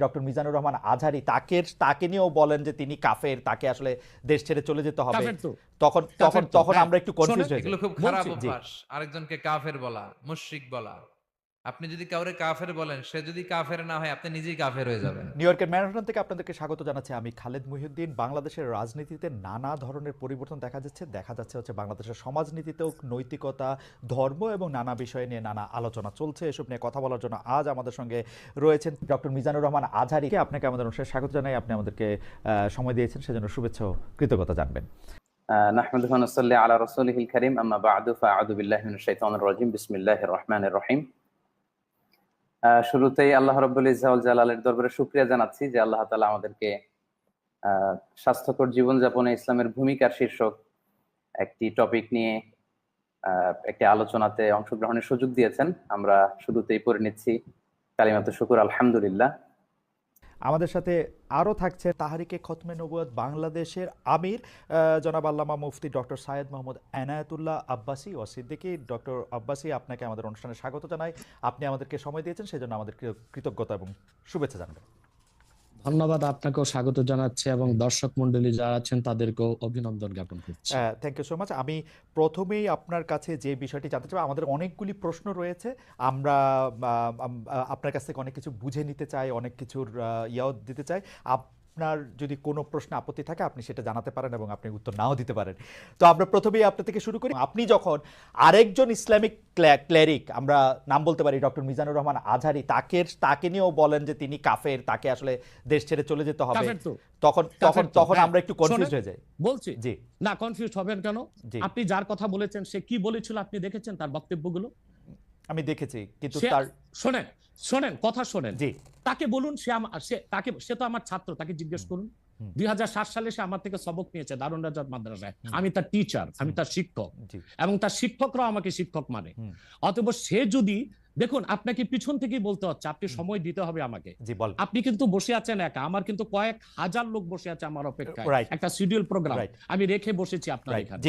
Doctor Mizanur Rahman Azhari তাকে নিয়েও বলেন যে তিনি কাফের, তাকে আসলে দেশ ছেড়ে চলে যেতে হবে, তখন তখন তখন আমরা একটু কনফিউজ হয়ে যাই। এগুলো খুব খারাপ অভ্যাস, আরেকজনকে কাফের বলা, মুশরিক বলা। আপনি যদি কাউরে কাফের বলেন, সে যদি কাফের না হয় আপনি নিজেই কাফের হয়ে যাবেন। নিউ ইয়র্কের ম্যানহাটন থেকে আপনাদেরকে স্বাগত জানাচ্ছি আমি খালেদ মুহিউদ্দিন। বাংলাদেশের রাজনীতিতে নানা ধরনের পরিবর্তন দেখা যাচ্ছে হচ্ছে বাংলাদেশের সমাজনীতিতেও নৈতিকতা, ধর্ম এবং নানা বিষয় নিয়ে নানা আলোচনা চলছে। এসব নিয়ে কথা বলার জন্য আজ আমাদের সঙ্গে রয়েছেন ডক্টর মিজানুর রহমান আজহারি। আপনাকে আমাদের অনুষ্ঠানে স্বাগত জানাই। আপনি আমাদেরকে সময় দিয়েছেন, সেজন্য শুভেচ্ছা ও কৃতজ্ঞতা জানবেন। নাহমাদুহু ওয়া নুসাল্লি আলা রাসূলিহিল কারীম, আম্মা বা'দু, ফাআউযু বিল্লাহি মিনাশ শাইতানির রাজীম, বিসমিল্লাহির রহমানির রহিম। শুরুতেই আল্লাহ রাব্বুল ইজ্জা ওয়াল জালালের দরবারে শুকরিয়া জানাচ্ছি যে আল্লাহ তাআলা আমাদেরকে স্বাস্থ্যকর জীবনযাপনে ইসলামের ভূমিকার শীর্ষক একটি টপিক নিয়ে একটি আলোচনাতে অংশগ্রহণের সুযোগ দিয়েছেন। আমরা শুরুতেই পড়ে নিচ্ছি কালিমাতু শুকর, আলহামদুলিল্লাহ। আমাদের সাথে আরও থাকছে তাহরিকে খতমে নবুয়ত বাংলাদেশের আমির জনাব আল্লামা মুফতি ডক্টর সাইয়েদ মোহাম্মদ এনায়েতুল্লাহ আব্বাসী ও সিদ্দিকী। ডক্টর আব্বাসী, আপনাকে আমাদের অনুষ্ঠানে স্বাগত জানাই। আপনি আমাদেরকে সময় দিয়েছেন, সেজন্য আমাদের কৃতজ্ঞতা এবং শুভেচ্ছা জানাবেন। ধন্যবাদ, আপনাকেও স্বাগত জানাচ্ছি এবং দর্শক মণ্ডলী যারা আছেন তাদেরকেও অভিনন্দন জ্ঞাপন করছি। Thank you so much. আমি প্রথমেই আপনার কাছে যে বিষয়টি জানতে চাই, আমাদের অনেকগুলি প্রশ্ন রয়েছে, আমরা আপনার কাছ থেকে অনেক কিছু বুঝে নিতে চাই, অনেক কিছুর ইয়াও দিতে চাই। আপনার যদি কোনো প্রশ্ন আপত্তি থাকে আপনি সেটা জানাতে পারেন এবং আপনি উত্তর নাও দিতে পারেন। তো আমরা প্রথমেই আপনার থেকে শুরু করি। আপনি যখন আরেকজন ইসলামিক ক্লেরিক, আমরা নাম বলতে পারি ডক্টর মিজানুর রহমান আজহারি, তাকে নিয়েও বলেন যে তিনি কাফের, তাকে আসলে দেশ ছেড়ে চলে যেতে হবে, তখন আমরা একটু কনফিউজ হয়ে যাই। বলছি জি না, কনফিউজ হবেন কেন? আপনি যার কথা বলেছেন সে কি বলেছিল আপনি দেখেছেন তার বক্তব্যগুলো? আমি দেখেছি, কিন্তু তার শোনেন কথা শোনেন। জি, তাকে বলুন, সে তো আমার ছাত্র, তাকে জিজ্ঞেস করুন। 2007 সালে সে আমার থেকে সবক নিয়েছে দারুন রাজাত মাদ্রাসায়। আমি তার টিচার, আমি তার শিক্ষক, এবং তার শিক্ষকরাও আমাকে শিক্ষক মানে। অতএব সে যদি, দেখুন আপনাকে পিছন থেকেই বলতে হচ্ছে, আপনি সময় দিতে হবে আমাকে। আপনি কিন্তু বসে আছেন একা, আমার কিন্তু কয়েক হাজার লোক বসে আছে আমার অপেক্ষায়। একটা শিডিউল প্রোগ্রাম আমি রেখে বসেছি আপনার এখানে,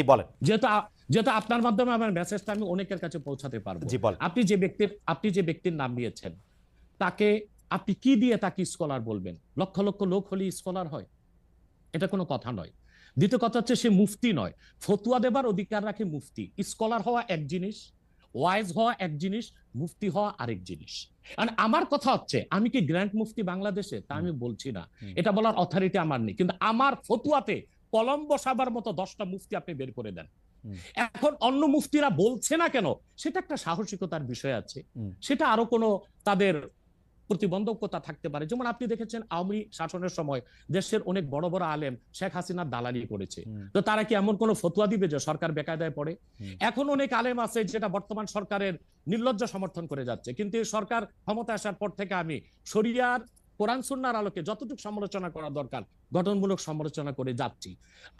যেহেতু আপনার মাধ্যমে আমার মেসেজটা আমি অনেকের কাছে পৌঁছাতে পারবো। আপনি যে ব্যক্তির নাম নিয়েছেন, তাকে আপনি কি দিয়ে তাকে স্কলার বলবেন? লক্ষ লক্ষ লোক হলে স্কলার হয়? এটা কোনো কথা নয়। দ্বিতীয় কথা হচ্ছে সে মুফতি নয়, ফতুয়া দেবার অধিকার রাখে মুফতি। স্কলার হওয়া এক জিনিস, ওয়াইজ হওয়া এক জিনিস, মুফতি হওয়া আরেক জিনিস। আমার কথা হচ্ছে, আমি কি গ্র্যান্ড মুফতি বাংলাদেশে তা আমি বলছি না, এটা বলার অথরিটি আমার নেই, কিন্তু আমার ফতুয়াতে কলম বসাবার মতো 10টা মুফতি আপনি বের করে দেন। এখন অন্য মুফতিরা বলছে না কেন, সেটা একটা সাহসিকতার বিষয় আছে, সেটা আরো কোনো তাদের প্রতিবন্ধকতা থাকতে পারে। যেমন আপনি দেখেছেন আওয়ামী শাসনের সময় দেশের অনেক বড় বড় আলেম শেখ হাসিনার দালালি করেছে, তো তারা কি এমন কোন ফতোয়া দিবে যে সরকার বেকায়দায় পড়ে? এখন অনেক আলেম আছে যেটা বর্তমান সরকারের নির্লজ্জ সমর্থন করে যাচ্ছে, কিন্তু সরকার ক্ষমতা আসার পর থেকে আমি শরিয়ার কোরআন সুন্নাহর আলোকে যতটুকু সমালোচনা করা দরকার গঠনমূলক সমালোচনা করে যাচ্ছি।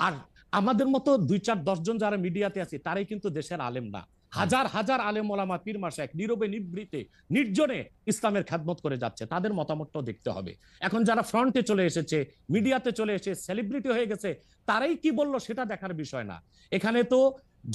আর আমাদের মতো 2-4-10 জন যারা মিডিয়াতে আছে তারাই কিন্তু দেশের আলেম না। হাজার হাজার আলেম ওলামা পীর মাশায়েখ নীরবে নিভৃতে নির্জনে ইসলামের খেদমত করে যাচ্ছে, তাদের মতামতটাও দেখতে হবে। এখন যারা ফ্রন্টে চলে এসেছে, মিডিয়াতে চলে এসে সেলিব্রিটি হয়ে গেছে, তারাই কি বললো সেটা দেখার বিষয় না। এখানে তো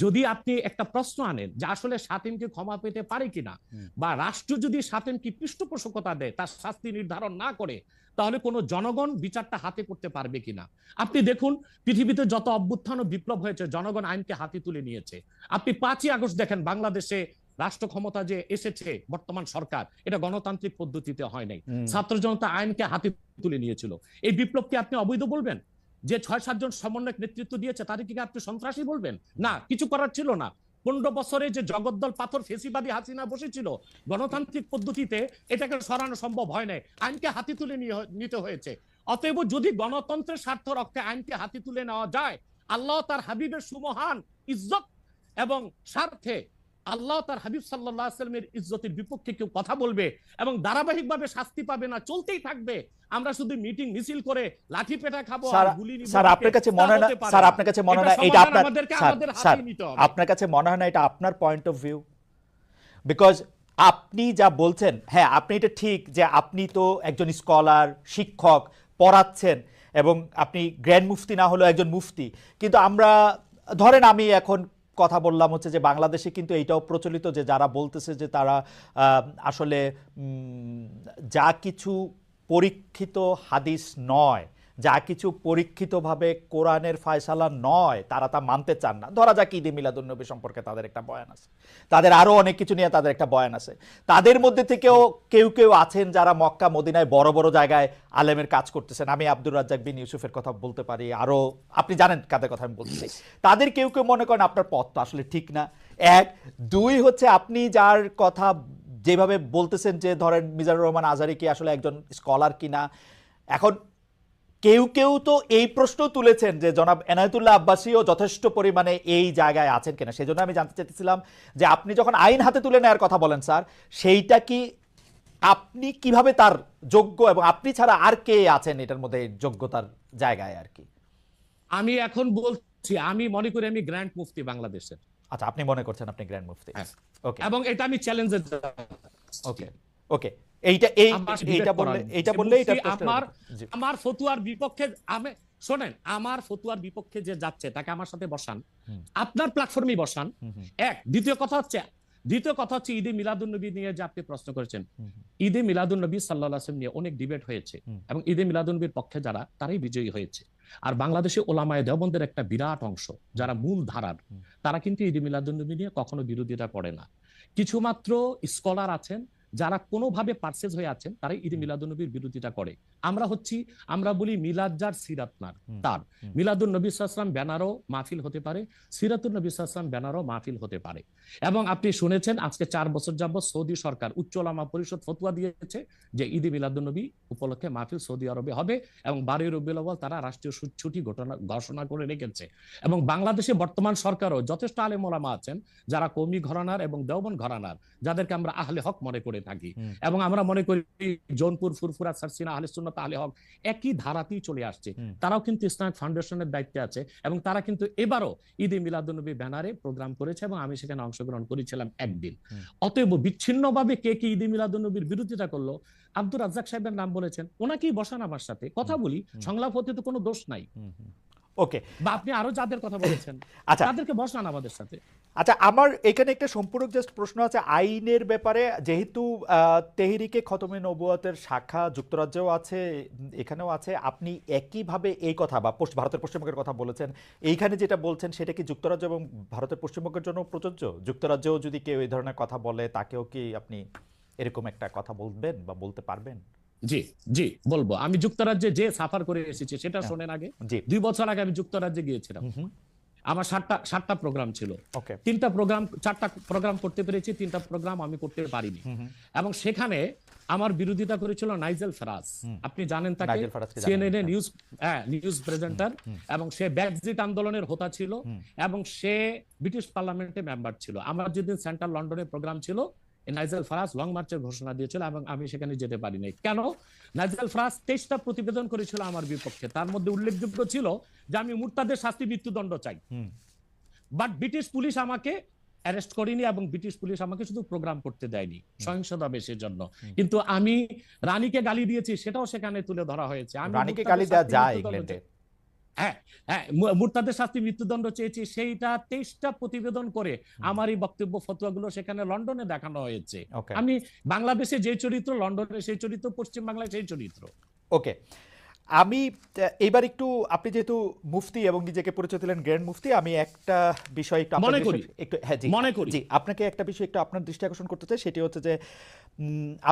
যদি আপনি একটা প্রশ্ন আনেন যে আসলে শাতিমকে ক্ষমা পেতে পারে কিনা, বা রাষ্ট্র যদি শাতিমকে পৃষ্ঠপোষকতা দেয়, তার শাস্তি নির্ধারণ না করে, তাহলে কোনো জনগণ বিচারটা হাতে করতে পারবে কিনা? আপনি দেখুন পৃথিবীতে যত অভ্যুত্থান ও বিপ্লব হয়েছে জনগণ আইনকে হাতে তুলে নিয়েছে। আপনি 5ই আগস্ট দেখেন বাংলাদেশে রাষ্ট্র ক্ষমতা যে এসেছে বর্তমান সরকার, এটা গণতান্ত্রিক পদ্ধতিতে হয় নাই, ছাত্র জনতা আইনকে হাতে তুলে নিয়েছিল। এই বিপ্লবকে আপনি অবৈধ বলবেন? যে 6-7 জন সমন্বয়ক নেতৃত্ব দিয়েছে তাদেরকে আপনি সন্ত্রাসী বলবেন? না, কিছু করার ছিল না। 15 বছরে যে জগদ্দল পাথর ফেসিবাদী হাসিনা বসেছিল, গণতান্ত্রিক পদ্ধতিতে এটাকে সরানো সম্ভব হয় নাই, আইনকে হাতে তুলে নিতে হয়েছে। অতএব যদি গণতন্ত্রের স্বার্থ রক্ষে আইনকে হাতে তুলে নেওয়া যায়, আল্লাহ তার হাবিবের সুমহান ইজ্জত এবং স্বার্থে আল্লাহ তার হাবিব সাল্লাল্লাহু আলাইহি ওয়াসাল্লামের ইজ্জতের বিপক্ষে কেউ কথা বলবে এবং ধারাবাহিকভাবে শাস্তি পাবে না, চলতেই থাকবে। আমরা শুধু মিটিং মিছিল করে লাঠি পেটা খাবো আর গুলি নিব। স্যার আপনার কাছে মনে হয় না, স্যার আপনার কাছে মনে হয় না এটা আপনার, স্যার আপনার কাছে মনে হয় না এটা আপনার পয়েন্ট অফ ভিউ? বিকজ আপনি যা বলছেন, হ্যাঁ আপনি এটা ঠিক যে আপনি তো একজন স্কলার, শিক্ষক, পড়াচ্ছেন এবং আপনি গ্র্যান্ড মুফতি না হলেও একজন মুফতি, কিন্তু আমরা ধরেন আমি এখন কথা বললাম হচ্ছে যে বাংলাদেশে কিন্তু এইটাও প্রচলিত যে যারা বলতেছে যে তারা আসলে যা কিছু পরীক্ষিত হাদিস নয়, যা কিছু পরীক্ষিতভাবে কোরআনের ফয়সালা নয়, তারা তা মানতে চান না। ধরা যাক ঈদে মিলাদুন্নবী সম্পর্কে তাদের একটা বয়ান আছে, তাদের আরো অনেক কিছু নিয়ে তাদের একটা বয়ান আছে। তাদের মধ্যে থেকেও কেউ কেউ আছেন যারা মক্কা মদিনায় বড় বড় জায়গায় আলেমের কাজ করতেছেন। আমি আব্দুর রাজ্জাক বিন ইউসুফের কথা বলতে পারি, আরো আপনি জানেন কাদের কথা আমি বলছি। তাদের কেউ কেউ মনে করেন আপনার পথ তো আসলে ঠিক না। এক, দুই হচ্ছে আপনি যার কথা যেভাবে বলতেছেন যে ধরেন মিজানুর রহমান আজহারী কি আসলে একজন স্কলার কিনা। এখন কেউ কেউ তো এই প্রশ্ন তুলেছেন যে জনাব এনায়েতুল্লাহ আব্বাসীও যথেষ্ট পরিমাণে এই জায়গায় আছেন কিনা। সেই জন্য আমি জানতে চাইতেছিলাম যে আপনি যখন আইন হাতে তুলে নেওয়ার কথা বলেন স্যার, সেইটা কি আপনি কিভাবে তার যোগ্য, এবং আপনি ছাড়া আর কে আছেন এটার মধ্যে যোগ্যতার জায়গায় আর কি? আমি এখন বলছি, আমি মনে করি আমি গ্র্যান্ড মুফতি বাংলাদেশের। আচ্ছা, আপনি মনে করছেন আপনি গ্র্যান্ড মুফতি? ওকে, এবং এটা আমি চ্যালেঞ্জে ওকে, ওকে। এইটা বললে আমার ফতুয়ার বিপক্ষে, আমি শোনেন, আমার ফতুয়ার বিপক্ষে যে যাচ্ছে তাকে আমার সাথে বসান, আপনার প্ল্যাটফর্মে বসান। এক, দ্বিতীয় কথা হচ্ছে ঈদে মিলাদুন্নবী নিয়ে যে আপনি প্রশ্ন করেছেন, ঈদে মিলাদুন্নবী সাল্লাল্লাহু আলাইহি ওয়াসাল্লাম নিয়ে অনেক ডিবেট হয়েছে এবং ঈদে মিলাদুন্নবীর পক্ষে যারা, তারাই বিজয়ী হয়েছে। আর বাংলাদেশে ওলামায়ে দেওবন্দের একটা বিরাট অংশ যারা মূল ধারার, তারা কিন্তু ঈদে মিলাদুন্নবী নিয়ে কখনো বিরোধিতা করে না। কিছু মাত্র স্কলার আছেন যারা কোনোভাবে পারসেজ হয়ে আছেন, তারাই ঈদে মিলাদুন্নবীর বিরোধিতা করে। আমরা বলি মিলাদ যার সিরাত নার তার, মিলাদুন নবী সাল্লাল্লাহু আলাইহি ওয়াসাল্লাম ব্যানারও মাহফিল হতে পারে, সিরাতুন নবী সাল্লাল্লাহু আলাইহি ওয়াসাল্লাম ব্যানারও মাহফিল হতে পারে। এবং আপনি শুনেছেন আজকে 4 বছর যাবত সৌদি সরকার উচ্চ ওলামা পরিষদ ফতোয়া দিয়েছে যে ঈদে মিলাদুন্নবী উপলক্ষে মাহফিল সৌদি আরবে হবে, এবং 12 রবিউল আউয়াল তারা রাষ্ট্রীয় ছুটি ঘোষণা করে রেখেছে। এবং বাংলাদেশে বর্তমান সরকারও যথেষ্ট আলেম ওলামা আছেন যারা কওমি ঘরানার এবং দেওবন্দ ঘরানার, যাদেরকে আমরা আহলে হক মনে করে থাকি। এবং আমরা মনে করি জৌনপুর, ফুরফুরা, সারসিনা, আহলে সুন্নাত, আহলে হক একই ধারাতেই চলে আসছে। তারাও কিন্তু ইসলামিক ফাউন্ডেশনের দায়িত্বে আছে, এবং তারা কিন্তু এবারও ঈদে মিলাদুন্নবী ব্যানারে প্রোগ্রাম করেছে এবং আমি সেখানে অংশগ্রহণ করেছিলাম একদিন। অতএব বিচ্ছিন্নভাবে কে কে ঈদে মিলাদুন্নবীর বিরোধিতা করলো, আব্দুর রাজ্জাক সাহেবের নাম বলেছেন, ওনাকেই বসান আমার সাথে, কথা বলি, সংলাপ হতে তো কোনো দোষ নাই। ওকে, বা আপনি আরো যাদের কথা বলেছেন আচ্ছা তাদেরকে বসান আমাদের সাথে। আচ্ছা, আমার এখানে একটা সম্পূরক জাস্ট প্রশ্ন আছে আইনের ব্যাপারে। যেহেতু তেহরিকে খতমে নবুয়তের শাখা যুক্তরাজ্যেও আছে, এখানেও আছে, আপনি একইভাবে এই কথা বা ভারতের পশ্চিমবঙ্গের কথা বলেছেন, এইখানে যেটা বলছেন সেটা কি যুক্তরাজ্য এবং ভারতের পশ্চিমবঙ্গের জন্য প্রযোজ্য? যুক্তরাজ্যেও যদি কেউ এই ধরনের কথা বলে, তাকেও কি আপনি এরকম একটা কথা বলবেন বা বলতে পারবেন? জি জি বলবো। আমি যুক্তরাজ্যে যে সাফার করে এসেছি সেটা শোনেন আগে। 2 বছর আগে আমি যুক্তরাজ্যে গিয়েছিলাম। আমার 7টা প্রোগ্রাম ছিল। 4টা প্রোগ্রাম করতে পেরেছি, 3টা প্রোগ্রাম আমি করতে পারিনি। এবং সেখানে আমার বিরোধিতা করেছিল নাইজেল ফারাজ। আপনি জানেন তাকে, সিএনএন এ নিউজ প্রেজেন্টার, এবং সে ব্রেক্সিট আন্দোলনের হোতা ছিল, এবং সে ব্রিটিশ পার্লামেন্টে মেম্বার ছিল। আমার যেদিন সেন্ট্রাল লন্ডনে প্রোগ্রাম ছিল, নাইজেল ফারাজ লং মার্চের ঘোষণা দিয়েছিল এবং আমি সেখানে যেতে পারিনি। কেন? নাইজেল ফারাজ 23টা প্রতিবেদন করেছিল আমার বিপক্ষে। তার মধ্যে উল্লেখযোগ্য ছিল যে আমি মুরতাদের শাস্তি মৃত্যুদণ্ড চাই। বাট ব্রিটিশ পুলিশ আমাকে অ্যারেস্ট করেনি এবং ব্রিটিশ পুলিশ আমাকে শুধু প্রোগ্রাম করতে দেয়নি সহিংসতা বেশের জন্য। কিন্তু আমি রানীকে গালি দিয়েছি, সেটাও সেখানে তুলে ধরা হয়েছে। আমি রানীকে গালি দেওয়া যায় ইংল্যান্ডে? মুরতাদের শাস্তি মৃত্যুদণ্ড চেয়েছি, সেইটা 23টা প্রতিবেদন করে আমার এই বক্তব্য ফতোয়াগুলো সেখানে লন্ডনে দেখানো হয়েছে। আমি বাংলাদেশে যে চরিত্র, লন্ডনে সেই চরিত্র, পশ্চিম বাংলায় সেই চরিত্র। ওকে, আমি এবার একটু, আপনি যেহেতু মুফতি এবং নিজেকে পরিচয় দিলেন গ্র্যান্ড মুফতি, আমি একটা বিষয় একটু মনে করি আপনাকে একটা বিষয় একটু আপনার দৃষ্টি আকর্ষণ করতে চাই। সেটি হচ্ছে যে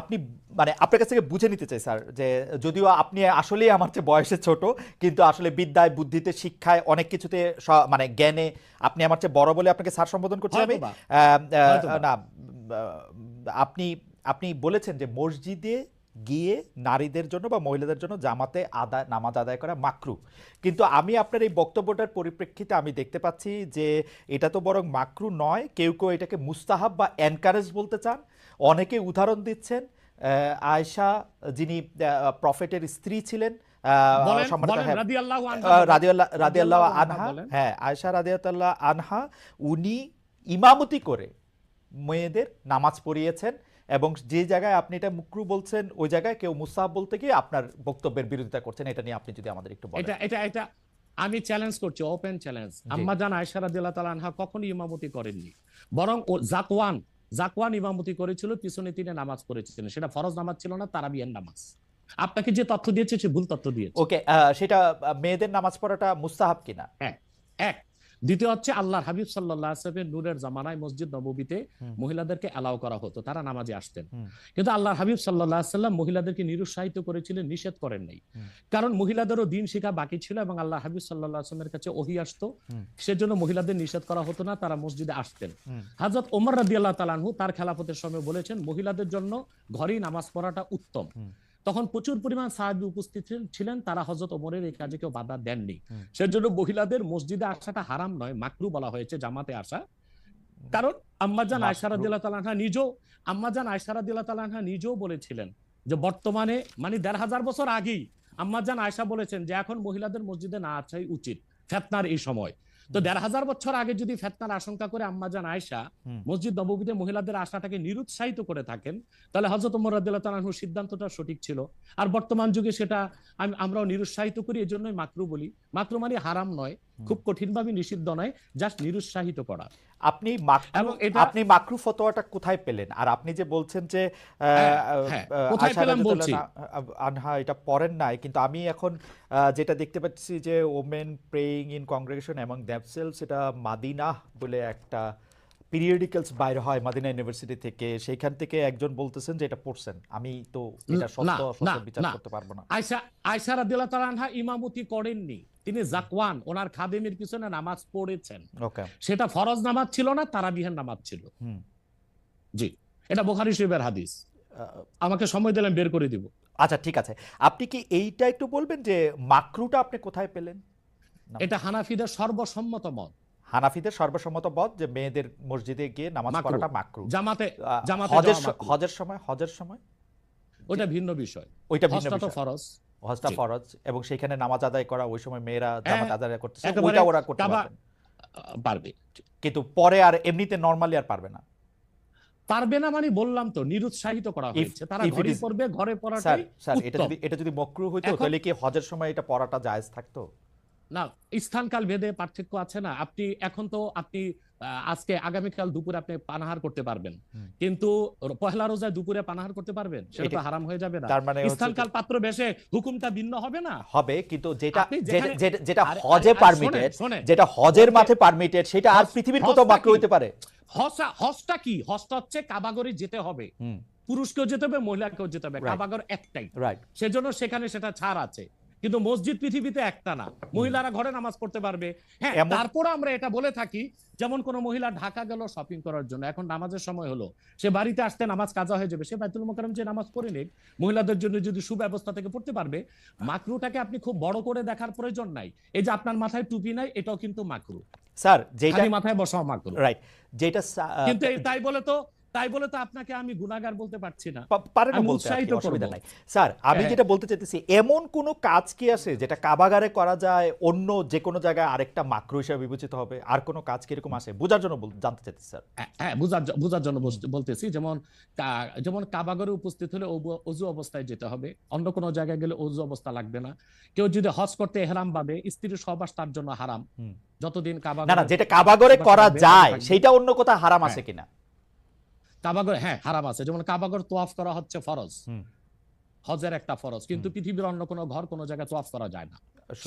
আপনি মানে আপনার কাছ থেকে বুঝে নিতে চাই স্যার, যে যদিও আপনি আসলেই আমার চেয়ে বয়সে ছোট, কিন্তু আসলে বিদ্যায়, বুদ্ধিতে, শিক্ষায়, অনেক কিছুতে, মানে জ্ঞানে আপনি আমার চেয়ে বড় বলে আপনাকে স্যার সম্বোধন করছি আমি। না, আপনি বলেছেন যে মসজিদে গিয়ে নারীদের জন্য বা মহিলাদের জন্য জামাতে নামাজ আদায় করা মাকরু। কিন্তু আমি আপনার এই বক্তব্যটার পরিপ্রেক্ষিতে আমি দেখতে পাচ্ছি যে এটা তো বরং মাকরু নয়, কেউ কেউ এটাকে মুস্তাহাব বা এনকারেজ বলতে চান। অনেকে উদাহরণ দিচ্ছেন আয়েশা, যিনি প্রফেটের স্ত্রী ছিলেন, রাদিয়াল্লাহু আনহা, আয়েশা রাদিয়াল্লাহু আনহা, উনি ইমামতি করে মেয়েদের নামাজ পড়িয়েছেন, এবং যে জায়গায় আপনি এটা মুকরু বলছেন ওই জায়গায় কেউ মুস্তাহাব বলতে গিয়ে আপনার বক্তব্যের বিরোধিতা করছেন। এটা নিয়ে আপনি যদি আমাদের একটু বলেন। এটা আমি চ্যালেঞ্জ করছি, ওপেন চ্যালেঞ্জ। আম্মা জান আয়েশা রাদিয়াল্লাহু তাআলা আনহা কখনোই ইমামতি করেননি, বরং জাকওয়ান ইমামতি করেছিল, পিছনে তিনি নামাজ পড়েছিলেন। সেটা ফরজ নামাজ ছিল না, তারাবিয়ার নামাজ। আপনাকে যে তথ্য দিয়েছে সে ভুল তথ্য দিয়েছে। ওকে, সেটা মেয়েদের নামাজ পড়াটা মুস্তাহাব কিনা? এক এক দ্বিতীয় হচ্ছে আল্লাহর হাবিব সাল্লাল্লাহু আলাইহি ওয়াসাল্লামের নূরের জামানায় মসজিদ নববীতে মহিলাদেরকে অ্যালাউ করা হতো, তারা নামাজে আসতেন। কিন্তু আল্লাহর হাবিব সাল্লাল্লাহু আলাইহি ওয়াসাল্লাম মহিলাদেরকে নিরুৎসাহিত করেছিলেন, নিষেধ করেন নাই। কারণ মহিলাদেরও দিন শেখা বাকি ছিল এবং আল্লাহ হাবিব সাল্লাল্লাহু আলাইহি ওয়াসাল্লামের কাছে ওহী আসতো, সেজন্য মহিলাদের নিষেধ করা হতো না, তারা মসজিদে আসতেন। হযরত ওমর রাদিয়াল্লাহু তাআলা আনহু তার খেলাফতের সময় বলেছেন মহিলাদের জন্য ঘরেই নামাজ পড়াটা উত্তম। তখন প্রচুর পরিমাণ সাহাবী উপস্থিত ছিলেন, তারা হযরত ওমরের এই কাজে কেউ বাধা দেননি। সেজন্য মহিলাদের মসজিদে আসাটা হারাম নয়, মাকরু বলা হয়েছে জামাতে আসা। কারণ আম্মাজান আয়েশা রাদিয়াল্লাহু তাআলা আনহা নিজেও বলেছিলেন যে বর্তমানে মানে ১৫০০ বছর আগেই আম্মাজান আয়েশা বলেছেন যে এখন মহিলাদের মসজিদে না আসাই উচিত ফিতনার এই সময়। তো ১৫০০ বছর আগে যদি ফিতনার আশঙ্কা করে আম্মাজান আয়েশা মসজিদ নববীতে মহিলাদের আসাটাকে নিরুৎসাহিত করে থাকেন, তাহলে হযরত ওমর রাদিয়াল্লাহু তাআলা আনহুর সিদ্ধান্তটা সঠিক ছিল। আর বর্তমান যুগে সেটা আমরাও নিরুৎসাহিত করি, এজন্যই মাকরু বলি। মাকরু মানে হারাম নয়, খুব কঠিনভাবে নিষিদ্ধ নয়, জাস্ট নিরুৎসাহিত করা। আপনি মাকরু ফতোয়াটা কোথায় পেলেন? আর আপনি যে বলছেন যে কোথায় পেলাম বলছি, আনহা এটা পড়েন নাই, কিন্তু আমি এখন যেটা দেখতে পাচ্ছি যে women praying in congregation among themselves, সেটা মাদিনা বলে একটা পিরিয়ডিক্যালস বাইরে হয় মাদিনা ইউনিভার্সিটি থেকে, সেইখান থেকে একজন বলতেছেন যে এটা পড়ছেন। আমি তো এটা সত্য বিচার করতে পারবো না। আয়েশা রাদিয়াল্লাহু তাআলা আনহা ইমামতি করেননি, তিনি জাকওয়ান ওনার খাদেমের পিছনে নামাজ পড়েছেন। সেটা ফরজ নামাজ ছিল না, তারাবিহের নামাজ ছিল। জি, এটা বুখারী শরীফের হাদিস। আমাকে সময় দিলেন বের করে দিব। আচ্ছা ঠিক আছে, আপনি কি এইটা একটু বলবেন যে মাকরুটা আপনি কোথায় পেলেন? এটা হানাফিদের সর্বসম্মত মত। হানাফিদের সর্বসম্মত মত যে মেয়েদের মসজিদে গিয়ে নামাজ পড়াটা মাকরু। জামাতে হজের সময় ওটা ভিন্ন বিষয়, ওইটা ভিন্ন বিষয়। ফরজ, হজটা ফরজ এবং সেখানে নামাজ আদায় করা, ওই সময় মেয়েরা জামাত আদায় করতেছে, ওইটা ওরা করতে পারবে। কিন্তু পরে আর এমনিতে নরমালি আর পারবে না। পারবে না মানে বললাম তো নিরুৎসাহিত করা হয়েছে, তারা ঘরে পড়বে, ঘরে পড়াটাই উত্তম। এটা যদি মাকরু হইতো তাহলে কি হজের সময় এটা পড়াটা জায়েজ থাকতো? না, স্থানকাল ভেদে পার্থক্য আছে না। আপনি এখন তো আপনি আজকে আগামীকাল দুপুরে আপনি পানাহার করতে পারবেন, কিন্তু পহেলা রোজায় দুপুরে পানাহার করতে পারবেন? সেটা তো হারাম হয়ে যাবে না? স্থানকাল পাত্র বেশে হুকুমটা ভিন্ন হবে না? হবে, কিন্তু যেটা হজে পারমিটেড, যেটা হজের মাঠে পারমিটেড, সেটা আর পৃথিবীর কোথাও মাকরু হইতে পারে? হজটা কি? হজটা হচ্ছে কাবাগরে যেতে হবে, পুরুষকেও যেতে হবে, মহিলাকেও যেতে হবে, কাবাগর একটাই, সেজন্য সেখানে সেটা ছাড় আছে। কিন্তু মসজিদ পৃথিবীতে একটা না, মহিলারা ঘরে নামাজ পড়তে পারবে। হ্যাঁ, তারপর আমরা এটা বলে থাকি, যেমন কোন মহিলা ঢাকা গেল শপিং করার জন্য, এখন নামাজের সময় হলো, সে বাড়িতে আসতে নামাজ কাজা হয়ে যাবে, সে বাইতুল মোকাররম যে নামাজ পড়ে নিক, মহিলাদের জন্য যদি সুব্যবস্থা থেকে পড়তে পারবে। মাকরুটাকে আপনি খুব বড় করে দেখার প্রয়োজন নাই। এই যে আপনার মাথায় টুপি নাই, এটাও কিন্তু মাকরু স্যার, যেটা মাথায় বসাও মাকরু, রাইট। যেটা কিন্তু তাই বলে তো আপনাকে আমি গুনাহগার বলতে পারছি না, পারেন না বলতে, অসুবিধা নাই। স্যার, আমি যেটা বলতে চাইতেছি, এমন কোন কাজ কি আছে যেটা কাবাগারে করা যায়, অন্য যে কোনো জায়গায় আরেকটা মাকরু হিসেবে বিবেচিত হবে? আর কোন কাজ কি এরকম আছে? বোঝার জন্য জানতে চাইতেছি স্যার। হ্যাঁ, বোঝার জন্য বলতেছি। যেমন কাবাগারে উপস্থিত হলে ওযু অবস্থায় যেতে হবে, অন্য কোন জায়গায় গেলে ওযু অবস্থা লাগবে না। কেউ যদি হজ করতে ইহরাম বাঁধে, স্ত্রীর সহবাস তার জন্য হারাম যতদিন কাবাগারে না, যেটা কাবাগারে করা যায় সেটা অন্য কোথাও হারাম আছে কিনা? কাবাগর হ্যাঁ হারাম আছে, যেমন কাবাগর তোয়াফ করা হচ্ছে ফরজ, হজের একটা ফরজ, কিন্তু পৃথিবীর অন্য কোনো ঘর কোনো জায়গায় তোয়াফ করা যায় না,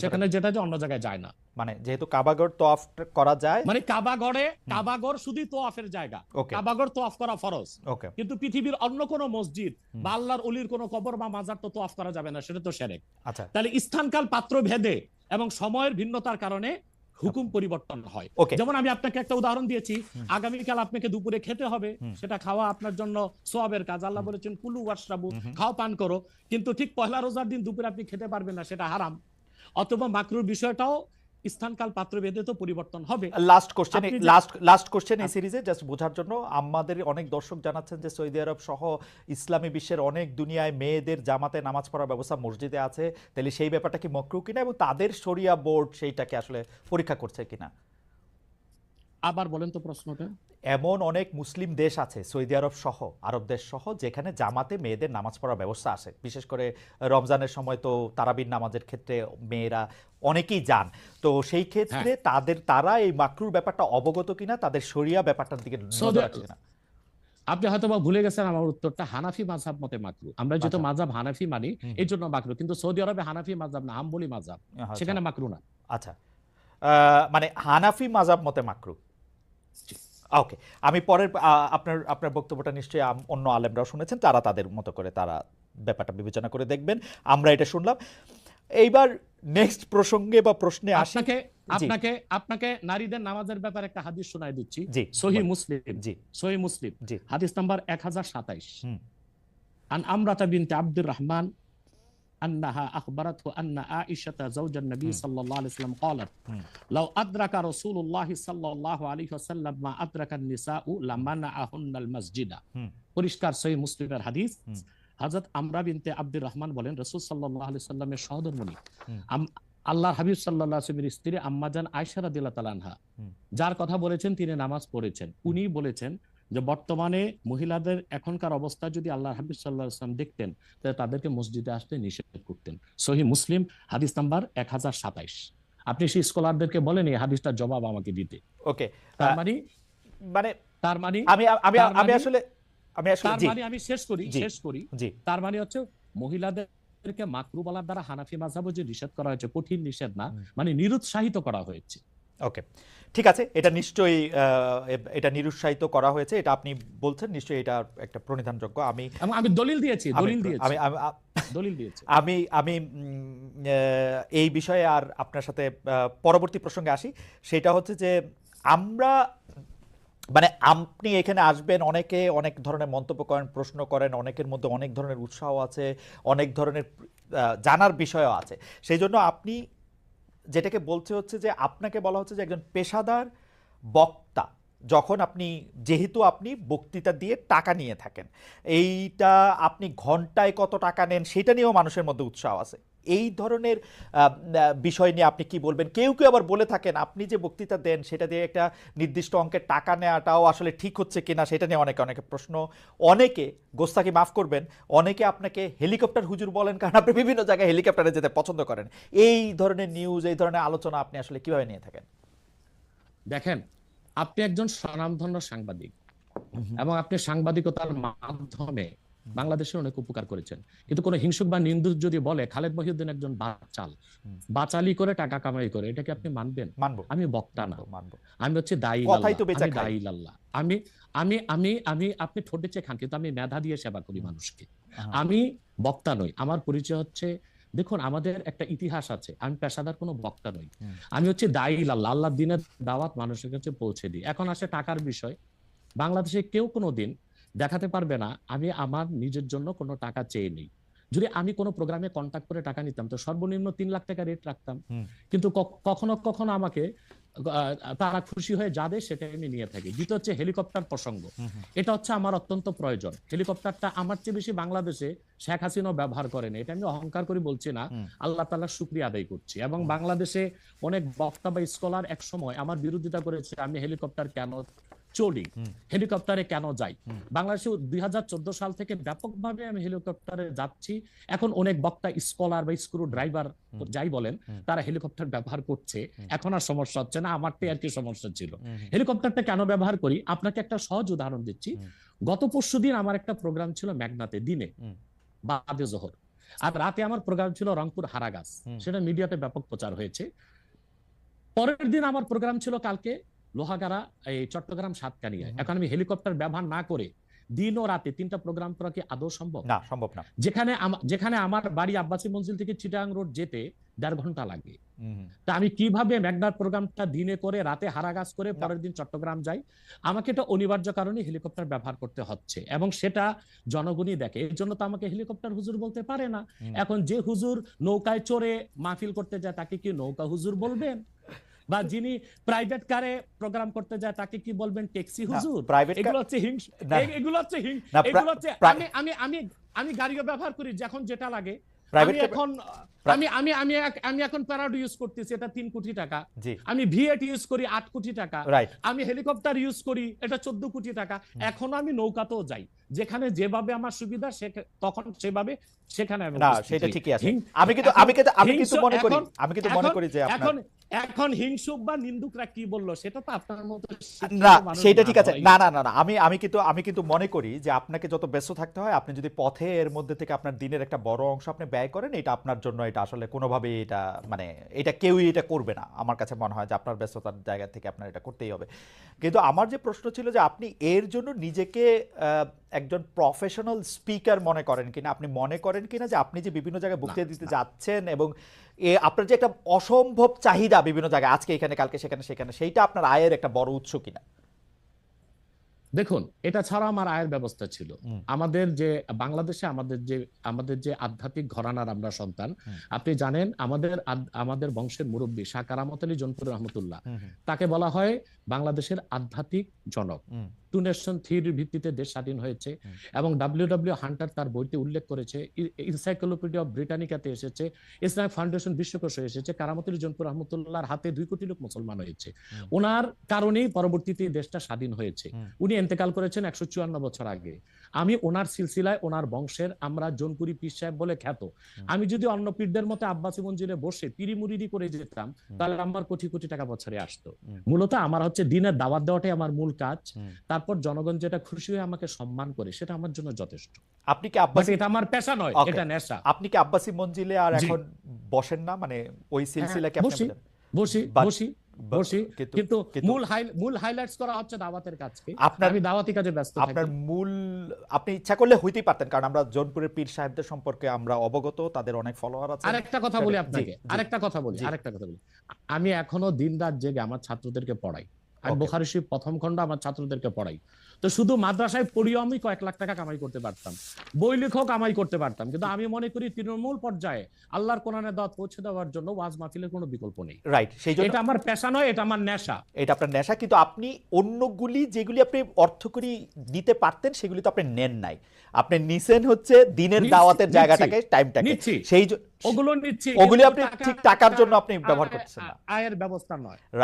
সেখানে যেটা যে অন্য জায়গায় যায় না। মানে যেহেতু কাবাগর তোয়াফ করা যায়, মানে কাবাগর শুধু তোয়াফের জায়গা, কাবাগর তোয়াফ করা ফরজ, কিন্তু পৃথিবীর অন্য কোনো মসজিদ বা আল্লাহর ওলির কোনো কবর বা মাজার তো তোয়াফ করা যাবে না, সেটা তো শিরক। আচ্ছা, তাহলে স্থানকাল পাত্র ভেদে এবং সময়ের ভিন্নতার কারণে হুকুম পরিবর্তন হয়। যেমন আমি আপনাকে একটা উদাহরণ দিয়েছি, আগামীকাল আপনাকে দুপুরে খেতে হবে, সেটা খাওয়া আপনার জন্য সওয়াবের কাজ। আল্লাহ বলেছেন কুলু ওয়াশরাবু, খাও পান করো, কিন্তু ঠিক পহেলা রোজার দিন দুপুরে আপনি খেতে পারবেন না, সেটা হারাম। অথবা মাকরুর বিষয়টাও স্থানকাল পাত্র ভেদে তো পরিবর্তন হবে। লাস্ট কোশ্চেন এই সিরিজে জাস্ট বোঝার জন্য, আমাদের অনেক দর্শক জানাচ্ছেন যে সৌদি আরব সহ ইসলামী বিশ্বের অনেক দুনিয়ায় মেয়েদের জামাতে নামাজ পড়ার ব্যবস্থা মসজিদে আছে, তাহলে সেই ব্যাপারটা কি মাকরু কিনা এবং তাদের শরিয়া বোর্ড সেইটাকে আসলে পরীক্ষা করছে কিনা? আবার বলেন তো প্রশ্নটা। এমন অনেক মুসলিম দেশ আছে সৌদি আরব সহ, আরব দেশ সহ, যেখানে জামাতে মেয়েদের নামাজ পড়ার ব্যবস্থা আছে। বিশেষ করে রমজানের সময় তো তারাবির নামাজের ক্ষেত্রে মেয়েরা অনেকেই যান, তো সেই ক্ষেত্রে তারা এই মাকরুর ব্যাপারটা অবগত কিনা, তাদের শরিয়া ব্যাপারটার দিকে নজর রাখছে কিনা? আপনি হয়তো বা ভুলে গেছেন আমার উত্তরটা, হানাফি মাযহাব মতে মাকরু। আমরা যেহেতু আচ্ছা। মাযহাব হানাফি মানি হুম, এই জন্য মাকরু, কিন্তু সৌদি আরবে হানাফি মাযহাব না, হাম্বলি মাযহাব, আচ্ছা সেখানে মাকরু না। আচ্ছা, মানে হানাফি মাযহাব মতে মাকরু। ওকে, আমি পরের আপনার আপনার বক্তব্যটা নিশ্চয়ই অন্য আলেমরাও শুনেছেন, তারা তাদের মতো করে তারা ব্যাপারটা বিবেচনা করে দেখবেন। আমরা এটা শুনলাম। এইবার নেক্সট প্রসঙ্গে বা প্রশ্নে আসি। আপনাকে জি আপনাকে আপনাকে নারীদের নামাজের ব্যাপারে একটা হাদিস শোনায় দিচ্ছি, জি সহিহ বলেন। মুসলিম, জি সহিহ মুসলিম জি হাদিস নাম্বার 1027, হুম আন আমরাতা বিনতে আব্দুর রহমান أنها أخبرته أن عائشة زوج النبي হুম صلى الله عليه وسلم قالت হুম لو أدرك رسول الله صلى الله عليه وسلم ما أدرك النساء لمنعهن المسجد। হুম পরিষ্কার সহিহ মুসলিমের হাদিস। হুম হযরত আমরা বিনতে আব্দুর রহমান বলেন রাসূল সাল্লাল্লাহু আলাইহি সাল্লামের সহধর্মিণী হুম আল্লাহর হাবিব সাল্লাল্লাহু আলাইহি ওয়াসাল্লামের স্ত্রী আম্মাজান আয়েশা রাদিয়াল্লাহু তাআলা আনহা, হুম যার কথা বলেছেন তিনি নামাজ পড়েছেন, উনি বলেছেন যে বর্তমানে মহিলাদের এখনকার অবস্থা যদি আল্লাহর হাবিব সাল্লাল্লাহু আলাইহি ওয়াসাল্লাম দেখতেন তাহলে তাদেরকে মসজিদে আসতে নিষেধ করতেন। সহিহ মুসলিম হাদিস নাম্বার 1027। আপনি সেই স্কলারদেরকে বলেন এই হাদিসটার জবাব আমাকে দিতে। ওকে, তার মানে মানে তার মানে আমি আমি তার আমি মানে আসলে আমি আসলে তার জি মানে আমি শেষ জি করি। জি তার মানে হচ্ছে মহিলাদেরকে মাকরু বলার দ্বারা হানাফি মাযহাবও যে নিষেধ করা হয়েছে, কঠিন নিষেধ না, হুম। মানে নিরুৎসাহিত করা হয়েছে। ওকে, ঠিক আছে, এটা নিশ্চয়ই এটা নিরুৎসাহিত করা হয়েছে, এটা আপনি বলছেন, নিশ্চয়ই এটা একটা প্রণিধানযোগ্য। আমি এবং আমি দলিল দিয়েছি, আমি আমি আমি দলিল দিয়েছি। আমি আমি এই বিষয়ে আর আপনার সাথে পরবর্তী প্রসঙ্গে আসি। সেটা হচ্ছে যে আমরা মানে আপনি এখানে আসবেন, অনেকে অনেক ধরনের মন্তব্য করেন, প্রশ্ন করেন, অনেকের মধ্যে অনেক ধরনের উৎসাহ আছে, অনেক ধরনের জানার বিষয়ও আছে। সেই জন্য আপনি যেটাকে বলছে হচ্ছে যে আপনাকে বলা হচ্ছে যে একজন পেশাদার বক্তা, যখন আপনি যেহেতু আপনি বক্তৃতা দিয়ে টাকা নিয়ে থাকেন, এইটা আপনি ঘন্টায় কত টাকা নেন সেটা নিয়েও মানুষের মধ্যে উৎসাহ আছে। এই ধরনের বিষয় নিয়ে আপনি কি বলবেন? কেউ কেউ আবার বলে থাকেন আপনি যে বক্তৃতা দেন সেটা দিয়ে একটা নির্দিষ্ট অঙ্কের টাকা নেওয়াটাও আসলে ঠিক হচ্ছে কিনা সেটা নিয়ে অনেকে অনেকে প্রশ্ন। অনেকে, গোস্তাকি মাফ করবেন, অনেকে আপনাকে হেলিকপ্টার হুজুর বলেন, কারণ আপনি বিভিন্ন জায়গায় হেলিকপ্টারে যেতে পছন্দ করেন। এই ধরনের নিউজ, এই ধরনের আলোচনা আপনি আসলে কিভাবে নিয়ে থাকেন? দেখেন, আপনি একজন স্বনামধন্য সাংবাদিক এবং আপনি সাংবাদিকতার মাধ্যমে বাংলাদেশের অনেক উপকার করেছেন, কিন্তু কোনো হিংসুক বা নিন্দুক যদি বলে খালেদ মহিউদ্দিন একজন বাচাল, বাচালি করে টাকা কামাই করে, এটা কি আপনি মানবেন? মানবো, আমি বক্তা না, মানবো। আমি হচ্ছে দায়ী কথাই তো বেচা আমি খাই। দায়ী আল্লাহ। আমি আমি আমি আমি আপনি ঠোঁটে চেয়ে খান, কিন্তু আমি মেধা দিয়ে সেবা করি মানুষকে। আমি বক্তা নই। আমার পরিচয় হচ্ছে, দেখুন আমাদের একটা ইতিহাস আছে, আমি পেশাদার কোনো বক্তা নই, আমি হচ্ছে দায়ী আল্লাহ। আল্লাহ দিনের দাওয়াত মানুষের কাছে পৌঁছে দিই। এখন আসে টাকার বিষয়। বাংলাদেশে কেউ কোনোদিন দেখাতে পারবে না আমি আমার নিজের জন্য কোনো টাকা চেয়ে নেই। যদি আমি কোনো প্রোগ্রামে কন্ট্যাক্ট করে টাকা নিতাম তো সর্বনিম্ন 3 লাখ টাকা রেট রাখতাম, কিন্তু কখনো কখনো আমাকে তারা খুশি হয়ে যা দেয় সেটা আমি নিয়ে থাকি। দ্বিতীয় হচ্ছে হেলিকপ্টার প্রসঙ্গ, এটা হচ্ছে আমার অত্যন্ত প্রয়োজন। হেলিকপ্টারটা আমার চেয়ে বেশি বাংলাদেশে শেখ হাসিনাও ব্যবহার করেন, এটা আমি অহংকার করে বলছি না, আল্লাহ তাআলার শুকরিয়া আদায় করছি। এবং বাংলাদেশে অনেক বক্তা বা স্কলার এক সময় আমার বিরোধিতা করেছে, আমি হেলিকপ্টার কেন চলি, হেলিকপ্টারে কেন যাই। বাংলাদেশে 2014 সাল থেকে ব্যাপকভাবে আমি হেলিকপ্টারে যাচ্ছি। এখন অনেক বক্তা, স্কলার বা স্ক্রু ড্রাইভার যাই বলেন, তারা হেলিকপ্টার ব্যবহার করছে, এখন আর সমস্যা হচ্ছে না। আমারটাই আর কি সমস্যা ছিল। হেলিকপ্টারটা কেন ব্যবহার করি, আপনাকে একটা সহজ উদাহরণ দিচ্ছি। গত পরশুদিন আমার একটা প্রোগ্রাম ছিল মেঘনাতে, দিনে বাদে জোহর, আর রাতে আমার প্রোগ্রাম ছিল রংপুর হারাগাছ, সেটা মিডিয়াতে ব্যাপক প্রচার হয়েছে। পরের দিন আমার প্রোগ্রাম ছিল কালকে লোহাগাড়া, এই চট্টগ্রাম সাতকানিয়ায়। এখন আমি হেলিকপ্টার ব্যবহার না করে দিন ও রাতে 3টা প্রোগ্রাম করা কি আদৌ সম্ভব? না, সম্ভব না। যেখানে আমার বাড়ি আব্বাসী মঞ্জিল থেকে চিটাগাং রোড যেতে 1.5 ঘন্টা লাগে। তা আমি কিভাবে মেঘনার প্রোগ্রামটা দিনে করে রাতে হারাগাছ করে পরের দিন চট্টগ্রাম যাই? আমাকে এটা অনিবার্য কারণে হেলিকপ্টার ব্যবহার করতে হচ্ছে, এবং সেটা জনগণই দেখে। এর জন্য তো আমাকে হেলিকপ্টার হুজুর বলতে পারে না। এখন যে হুজুর নৌকায় চড়ে মাহফিল করতে যায় তাকে কি নৌকা হুজুর বলবেন? বা যিনি প্রাইভেট কারে প্রোগ্রাম করতে যায় তাকে কি বলবেন ট্যাক্সি হুজুর? এগুলো হচ্ছে এগুলো হচ্ছে আমি গাড়িও ব্যবহার করি যখন যেটা লাগে। আমি এখন প্যারাডো ইউজ করতেছি, এটা 3 কোটি টাকা। আমি ভিএট ইউজ করি 8 কোটি টাকা। আমি হেলিকপ্টার ইউজ করি, এটা 14 কোটি টাকা। এখনো আমি নৌকাতেও যাই, যেখানে যেভাবে আমার সুবিধা তখন সেভাবে সেখানে আমি না, সেটা ঠিকই আছে। আমি কিন্তু মনে করি যে এখন হিংসুক বা নিন্দুকরা কি বললো সেটা তো আপনার মতো শিক্ষিত না মানুষ সেটা না ঠিক আছে, ভাই। না না না না, আমি কিন্তু মনে করি যে আপনাকে যত ব্যস্ত থাকতে হয়, আপনি যদি পথে এর মধ্যে থেকে আপনার দিনের একটা বড় অংশ আপনি ব্যয় করেন, এটা আপনার জন্য এটা আসলে কোনোভাবেই এটা মানে এটা কেউই এটা করবে না। আমার কাছে মনে হয় যে আপনার ব্যস্ততার জায়গা থেকে আপনার এটা করতেই হবে। কিন্তু আমার যে প্রশ্ন ছিল যে আপনি এর জন্য নিজেকে একজন প্রফেশনাল স্পিকার মনে করেন কিনা, আপনি মনে করেন কিনা যে আপনি যে বিভিন্ন জায়গায় বক্তৃতা দিতে যাচ্ছেন এবং আপনার যে একটা অসম্ভব চাহিদা বিভিন্ন জায়গায়, আজকে এখানে কালকে সেখানে সেখানে, সেইটা আপনার আয়ের একটা বড় উৎস কিনা? দেখুন, এটা ছাড়া আমার আয়ের ব্যবস্থা ছিল। আমাদের যে বাংলাদেশে আমাদের যে আধ্যাত্মিক ঘরানার আমরা সন্তান, আপনি জানেন আমাদের বংশের মুরব্বী শাহ কারামত আলী জনপুর রহমতুল্লাহ, তাকে বলা হয় বাংলাদেশের আধ্যাত্মিক জনক। টু নেশন থিওরির ভিত্তিতে দেশ স্বাধীন হয়েছে এবং ডব্লিউ হান্টার তার বইতে উল্লেখ করেছে, এনসাইক্লোপিডিয়া অফ ব্রিটানিকাতে এসেছে, ইসলামিক ফাউন্ডেশন বিশ্বকোষে এসেছে, কারামত আলী জনপুর রহমতুল্লাহর হাতে 2 কোটি লোক মুসলমান হয়েছে। ওনার কারণেই পরবর্তীতে দেশটা স্বাধীন হয়েছে। উনি ইন্তেকাল করেছেন 154 বছর আগে। আমি ওনার সিলসিলায়, ওনার বংশের, আমরা জোনপুরি পীর সাহেব বলে খ্যাত। আমি যদি অন্য পীরদের মতো আব্বাসী মঞ্জিলে বসে পিরি মুরিদি করে যেতাম, তাহলে আমার কোটি কোটি টাকা বছরে আসতো। মূলত আমার হচ্ছে দিনের দাওয়াত দেওয়াটাই আমার মূল কাজ। তারপর জনগণ যেটা খুশি হয়ে আমাকে সম্মান করে, সেটা আমার জন্য যথেষ্ট। আপনি কি বাট আব্বাসী, এটা আমার পেশা নয়, Okay. এটা নেশা। আপনি কি আব্বাসী মঞ্জিলে আর জি। এখন বসেন না, মানে ওই সিলসিলাকে আপনি বসি বলেন? বসি But- বসি বসি কিন্তু- কিন্তু কিন্তু- মূল হাইলাইটস করা হচ্ছে দাওয়াতের কাজকে। আপনার- আমি দাওয়াতি কাজে ব্যস্ত আপনার থাকি। মূল, আপনি ইচ্ছা করলে হইতেই পারতেন, কারণ আমরা জোনপুরের পীর সাহেবদের সম্পর্কে আমরা অবগত, তাদের অনেক ফলোয়ার আছে। আরেকটা কথা বলি জি, আপনাকে, জি, আরেকটা কথা বলি। আমি এখনো দিনরাত জেগে আমার ছাত্রদেরকে পড়াই। আমি Okay. বুখারী শরীফ প্রথম খণ্ড আমার ছাত্রদেরকে পড়াই। তো শুধু মাদ্রাসায় পড়িও আমি কয়েক লাখ টাকা কামাই করতে পারতাম, বই লেখক কামাই করতে পারতাম, কিন্তু আমি মনে করি তৃণমূল পর্যায়ে আল্লাহর কোরআনের দাওয়াত পৌঁছে দেওয়ার জন্য ওয়াজ মাহফিলের কোনো বিকল্প নেই। রাইট, সেই জন্য এটা আমার পেশা নয়, এটা আমার নেশা। এটা আপনার নেশা, কিন্তু আপনি অন্যগুলি যেগুলি আপনি অর্থকরী দিতে পারতেন সেগুলি তো আপনি নেন নাই। আপনি নিছেন হচ্ছে দিনের নিচ্ছি, দাওয়াতের নিচ্ছি, জায়গাটাকে, টাইমটাকে, নিচ্ছি। সেই ওগুলো নিচ্ছি, ওগুলি কিন্তু আপনি ঠিক টাকার জন্য আপনি ব্যবহার আয়ের- করতেছেন না। আয়ের ব্যবস্থা নয়। রাইট।